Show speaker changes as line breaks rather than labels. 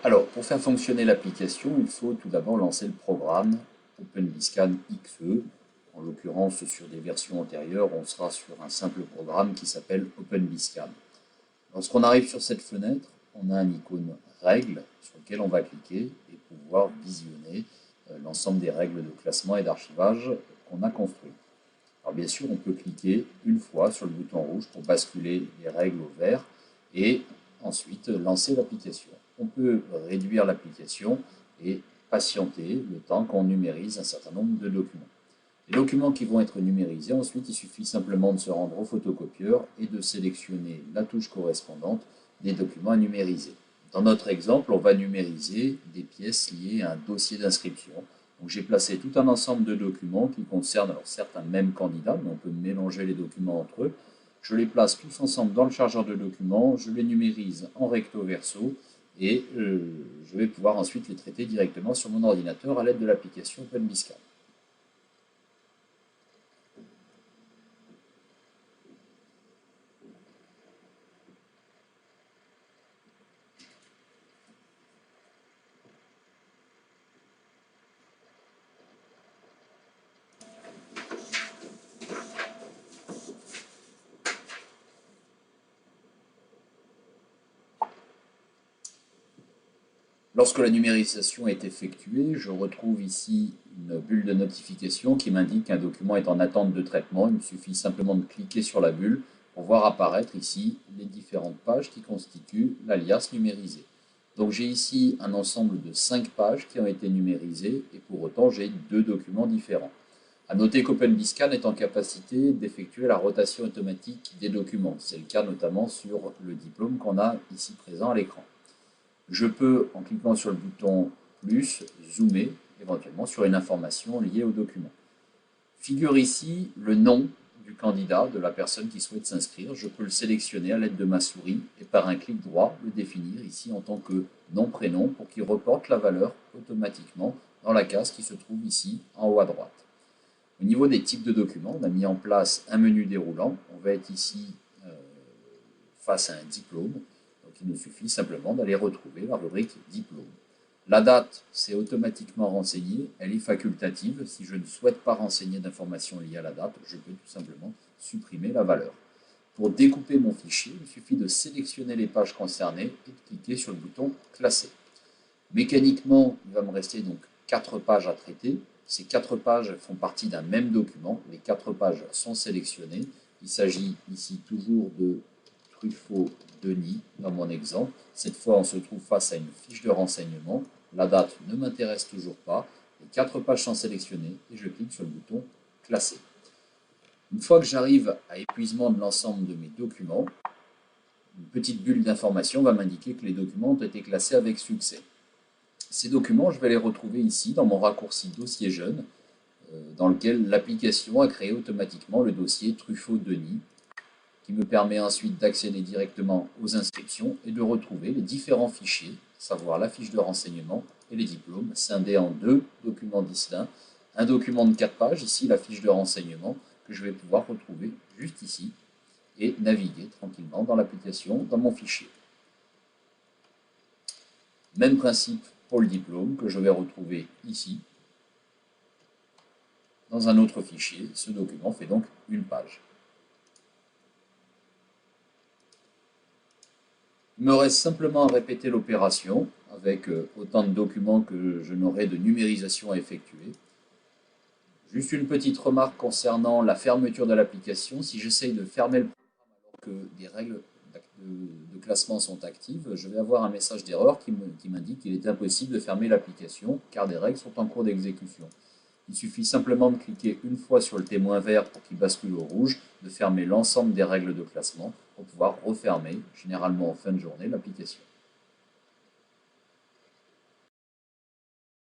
Alors, pour faire fonctionner l'application, il faut tout d'abord lancer le programme OpenViscan XE. En l'occurrence, sur des versions antérieures, on sera sur un simple programme qui s'appelle OpenViscan. Lorsqu'on arrive sur cette fenêtre, on a un icône règles sur lequel on va cliquer et pouvoir visionner l'ensemble des règles de classement et d'archivage qu'on a construit. Alors bien sûr, on peut cliquer une fois sur le bouton rouge pour basculer les règles au vert et ensuite lancer l'application. On peut réduire l'application et patienter le temps qu'on numérise un certain nombre de documents. Les documents qui vont être numérisés, ensuite, il suffit simplement de se rendre au photocopieur et de sélectionner la touche correspondante des documents à numériser. Dans notre exemple, on va numériser des pièces liées à un dossier d'inscription. Donc j'ai placé tout un ensemble de documents qui concernent, alors certes un même candidat, mais on peut mélanger les documents entre eux. Je les place tous ensemble dans le chargeur de documents, je les numérise en recto verso et je vais pouvoir ensuite les traiter directement sur mon ordinateur à l'aide de l'application OpenViscan. Lorsque la numérisation est effectuée, je retrouve ici une bulle de notification qui m'indique qu'un document est en attente de traitement. Il me suffit simplement de cliquer sur la bulle pour voir apparaître ici les différentes pages qui constituent l'alias numérisé. Donc j'ai ici un ensemble de 5 pages qui ont été numérisées et pour autant j'ai 2 documents différents. À noter qu'OpenViscan est en capacité d'effectuer la rotation automatique des documents. C'est le cas notamment sur le diplôme qu'on a ici présent à l'écran. Je peux, en cliquant sur le bouton plus, zoomer éventuellement sur une information liée au document. Figure ici le nom du candidat, de la personne qui souhaite s'inscrire. Je peux le sélectionner à l'aide de ma souris et par un clic droit le définir ici en tant que nom-prénom pour qu'il reporte la valeur automatiquement dans la case qui se trouve ici en haut à droite. Au niveau des types de documents, on a mis en place un menu déroulant. On va être ici face à un diplôme. Donc il nous suffit simplement d'aller retrouver la rubrique diplôme. La date, c'est automatiquement renseigné, elle est facultative. Si je ne souhaite pas renseigner d'informations liées à la date, je peux tout simplement supprimer la valeur. Pour découper mon fichier, il suffit de sélectionner les pages concernées et de cliquer sur le bouton classer. Mécaniquement, il va me rester donc 4 pages à traiter. Ces 4 pages font partie d'un même document. Les 4 pages sont sélectionnées. Il s'agit ici toujours de Truffaut-Denis dans mon exemple. Cette fois, on se trouve face à une fiche de renseignement. La date ne m'intéresse toujours pas. Les 4 pages sont sélectionnées et je clique sur le bouton classer. Une fois que j'arrive à épuisement de l'ensemble de mes documents, une petite bulle d'information va m'indiquer que les documents ont été classés avec succès. Ces documents, je vais les retrouver ici dans mon raccourci dossier jeune, dans lequel l'application a créé automatiquement le dossier Truffaut-Denis, qui me permet ensuite d'accéder directement aux inscriptions et de retrouver les différents fichiers, à savoir la fiche de renseignement et les diplômes, scindés en 2 documents distincts. Un document de 4 pages, ici la fiche de renseignement, que je vais pouvoir retrouver juste ici et naviguer tranquillement dans l'application, dans mon fichier. Même principe pour le diplôme que je vais retrouver ici. Dans un autre fichier, ce document fait donc une page. Il me reste simplement à répéter l'opération avec autant de documents que je n'aurai de numérisation à effectuer. Juste une petite remarque concernant la fermeture de l'application. Si j'essaye de fermer le programme alors que des règles de classement sont actives, je vais avoir un message d'erreur qui m'indique qu'il est impossible de fermer l'application car des règles sont en cours d'exécution. Il suffit simplement de cliquer une fois sur le témoin vert pour qu'il bascule au rouge, de fermer l'ensemble des règles de classement pour pouvoir refermer, généralement en fin de journée, l'application.